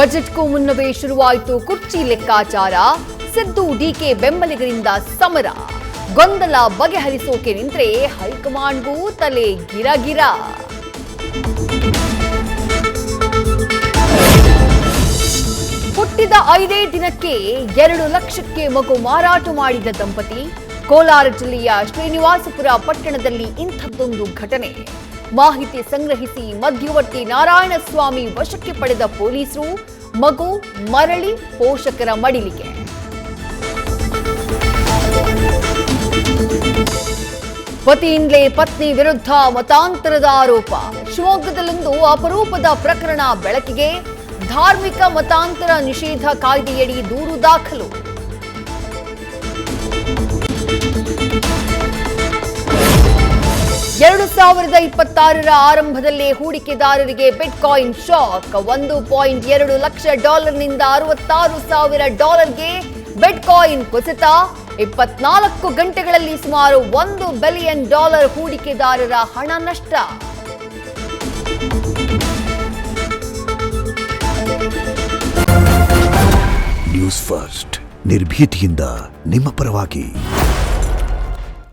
ಬಜೆಟ್ಗೂ ಮುನ್ನವೇ ಶುರುವಾಯಿತು ಕುರ್ಚಿ ಲೆಕ್ಕಾಚಾರ. ಸಿದ್ದು ಡಿಕೆ ಬೆಂಬಲಿಗರಿಂದ ಸಮರ. ಗೊಂದಲ ಬಗೆಹರಿಸೋಕೆ ನಿಂತ್ರೆ ಹೈಕಮಾಂಡ್ಗೂ ತಲೆ ಗಿರಗಿರ. ಹುಟ್ಟಿದ 5 ದಿನಕ್ಕೆ 2 ಲಕ್ಷಕ್ಕೆ ಮಗು ಮಾರಾಟ ಮಾಡಿದ ದಂಪತಿ. ಕೋಲಾರ ಜಿಲ್ಲೆಯ ಶ್ರೀನಿವಾಸಪುರ ಪಟ್ಟಣದಲ್ಲಿ ಇಂಥದ್ದೊಂದು ಘಟನೆ. ಮಾಹಿತಿ ಸಂಗ್ರಹಿಸಿ ಮಧ್ಯವರ್ತಿ ನಾರಾಯಣಸ್ವಾಮಿ ವಶಕ್ಕೆ ಪಡೆದ ಪೊಲೀಸರು. ಮಗು ಮರಳಿ ಪೋಷಕರ ಮಡಿಲಿಗೆ. ಪತಿಯಿಂದಲೇ ಪತ್ನಿ ವಿರುದ್ಧ ಮತಾಂತರದ ಆರೋಪ. ಶಿವಮೊಗ್ಗದಲ್ಲೊಂದು ಅಪರೂಪದ ಪ್ರಕರಣ ಬೆಳಕಿಗೆ. ಧಾರ್ಮಿಕ ಮತಾಂತರ ನಿಷೇಧ ಕಾಯ್ದೆಯಡಿ ದೂರು ದಾಖಲು. ಎರಡು 2026ರ ಆರಂಭದಲ್ಲೇ ಹೂಡಿಕೆದಾರರಿಗೆ ಬಿಟ್ಕಾಯಿನ್ ಶಾಕ್. $1.2 ಲಕ್ಷ ನಿಂದ $66,000ಗೆ ಬಿಟ್ಕಾಯಿನ್ ಕುಸಿತ. 24 ಗಂಟೆಗಳಲ್ಲಿ ಸುಮಾರು $1 ಬಿಲಿಯನ್ ಹೂಡಿಕೆದಾರರ ಹಣ ನಷ್ಟ. ನ್ಯೂಸ್ ಫಸ್ಟ್ ನಿರ್ಭೀತಿಯಿಂದ ನಿಮ್ಮ ಪರವಾಗಿ.